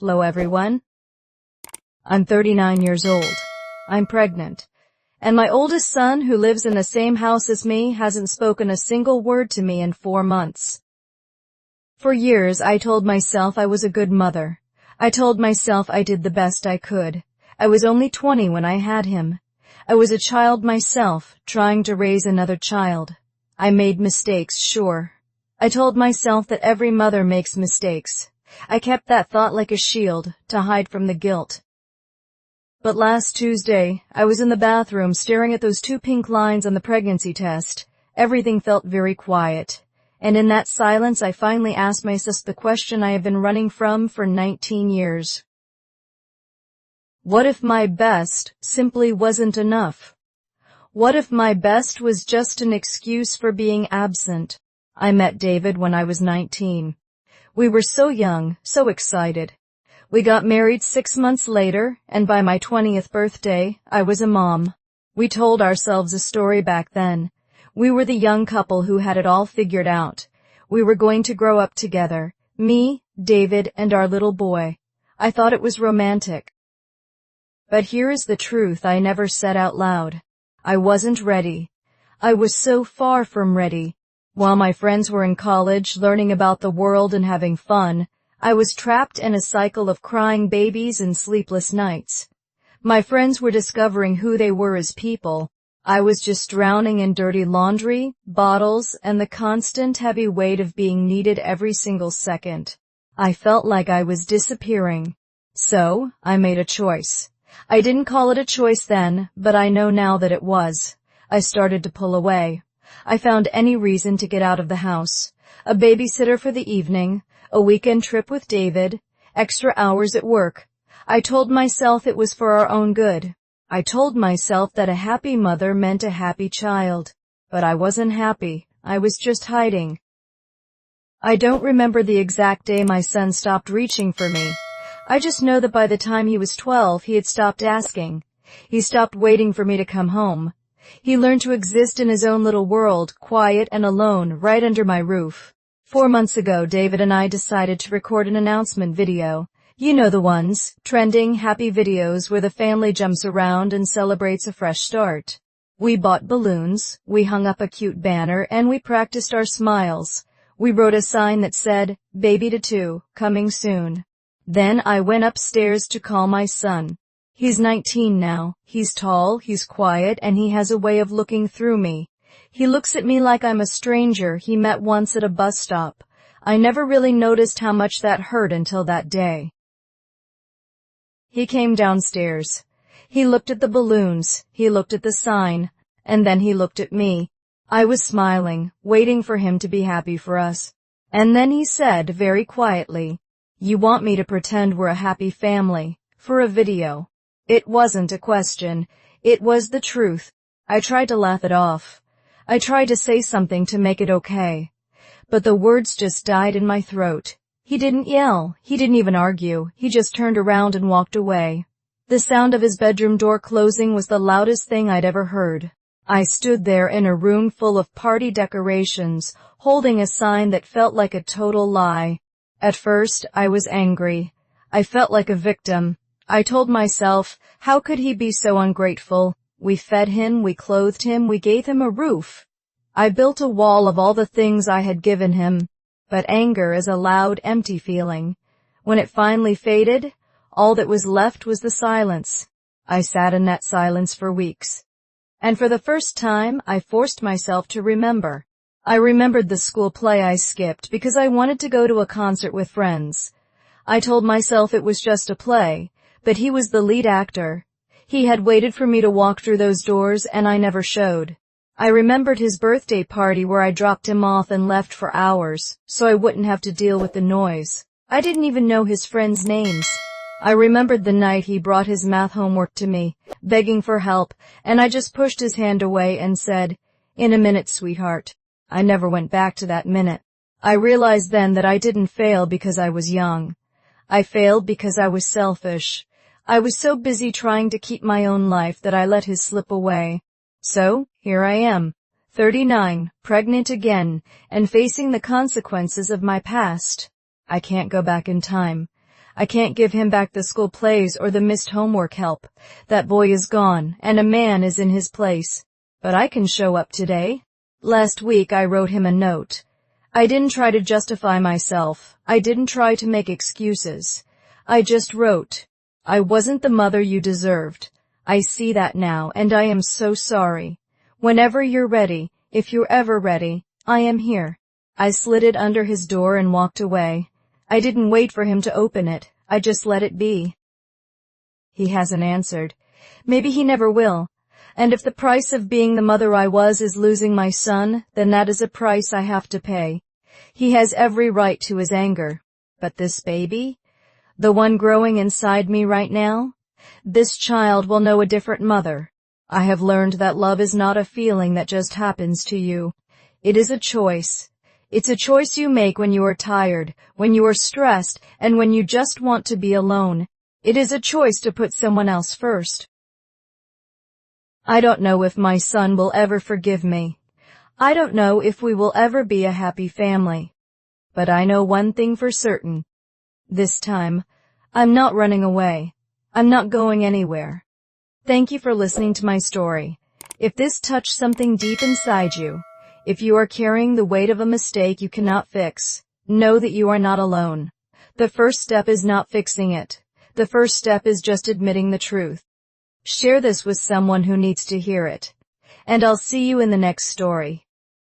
Hello everyone. I'm 39 years old. I'm pregnant. And my oldest son, who lives in the same house as me, hasn't spoken a single word to me in 4 months. For years, I told myself I was a good mother. I told myself I did the best I could. I was only 20 when I had him. I was a child myself, trying to raise another child. I made mistakes, sure. I told myself that every mother makes mistakes. I kept that thought like a shield, to hide from the guilt. But last Tuesday, I was in the bathroom staring at those 2 pink lines on the pregnancy test. Everything felt very quiet. And in that silence, I finally asked myself the question I have been running from for 19 years. What if my best simply wasn't enough? What if my best was just an excuse for being absent? I met David when I was 19. We were so young, so excited. We got married 6 months later, and by my 20th birthday, I was a mom. We told ourselves a story back then. We were the young couple who had it all figured out. We were going to grow up together, me, David, and our little boy. I thought it was romantic. But here is the truth I never said out loud. I wasn't ready. I was so far from ready. While my friends were in college, learning about the world and having fun, I was trapped in a cycle of crying babies and sleepless nights. My friends were discovering who they were as people. I was just drowning in dirty laundry, bottles, and the constant heavy weight of being needed every single second. I felt like I was disappearing. So, I made a choice. I didn't call it a choice then, but I know now that it was. I started to pull away. I found any reason to get out of the house. A babysitter for the evening, a weekend trip with David, extra hours at work. I told myself it was for our own good. I told myself that a happy mother meant a happy child. But I wasn't happy. I was just hiding. I don't remember the exact day my son stopped reaching for me. I just know that by the time he was 12, he had stopped asking. He stopped waiting for me to come home. He learned to exist in his own little world, quiet and alone, right under my roof. 4 months ago, David and I decided to record an announcement video. You know the ones, trending, happy videos where the family jumps around and celebrates a fresh start. We bought balloons, we hung up a cute banner, and we practiced our smiles. We wrote a sign that said, "Baby to 2, coming soon." Then I went upstairs to call my son. He's 19 now. He's tall, he's quiet, and he has a way of looking through me. He looks at me like I'm a stranger he met once at a bus stop. I never really noticed how much that hurt until that day. He came downstairs. He looked at the balloons, he looked at the sign, and then he looked at me. I was smiling, waiting for him to be happy for us. And then he said very quietly, "You want me to pretend we're a happy family, for a video." It wasn't a question. It was the truth. I tried to laugh it off. I tried to say something to make it okay. But the words just died in my throat. He didn't yell. He didn't even argue. He just turned around and walked away. The sound of his bedroom door closing was the loudest thing I'd ever heard. I stood there in a room full of party decorations, holding a sign that felt like a total lie. At first, I was angry. I felt like a victim. I told myself, how could he be so ungrateful? We fed him, we clothed him, we gave him a roof. I built a wall of all the things I had given him. But anger is a loud, empty feeling. When it finally faded, all that was left was the silence. I sat in that silence for weeks. And for the first time, I forced myself to remember. I remembered the school play I skipped because I wanted to go to a concert with friends. I told myself it was just a play, but he was the lead actor. He had waited for me to walk through those doors, and I never showed. I remembered his birthday party where I dropped him off and left for hours, so I wouldn't have to deal with the noise. I didn't even know his friends' names. I remembered the night he brought his math homework to me, begging for help, and I just pushed his hand away and said, "In a minute, sweetheart." I never went back to that minute. I realized then that I didn't fail because I was young. I failed because I was selfish. I was so busy trying to keep my own life that I let his slip away. So, here I am, 39, pregnant again, and facing the consequences of my past. I can't go back in time. I can't give him back the school plays or the missed homework help. That boy is gone, and a man is in his place. But I can show up today. Last week I wrote him a note. I didn't try to justify myself. I didn't try to make excuses. I just wrote, I wasn't the mother you deserved. I see that now, and I am so sorry. Whenever you're ready, if you're ever ready, I am here. I slid it under his door and walked away. I didn't wait for him to open it. I just let it be. He hasn't answered. Maybe he never will. And if the price of being the mother I was is losing my son, then that is a price I have to pay. He has every right to his anger. But this baby? The one growing inside me right now? This child will know a different mother. I have learned that love is not a feeling that just happens to you. It is a choice. It's a choice you make when you are tired, when you are stressed, and when you just want to be alone. It is a choice to put someone else first. I don't know if my son will ever forgive me. I don't know if we will ever be a happy family. But I know one thing for certain. This time, I'm not running away. I'm not going anywhere. Thank you for listening to my story. If this touched something deep inside you, if you are carrying the weight of a mistake you cannot fix, know that you are not alone. The first step is not fixing it. The first step is just admitting the truth. Share this with someone who needs to hear it. And I'll see you in the next story.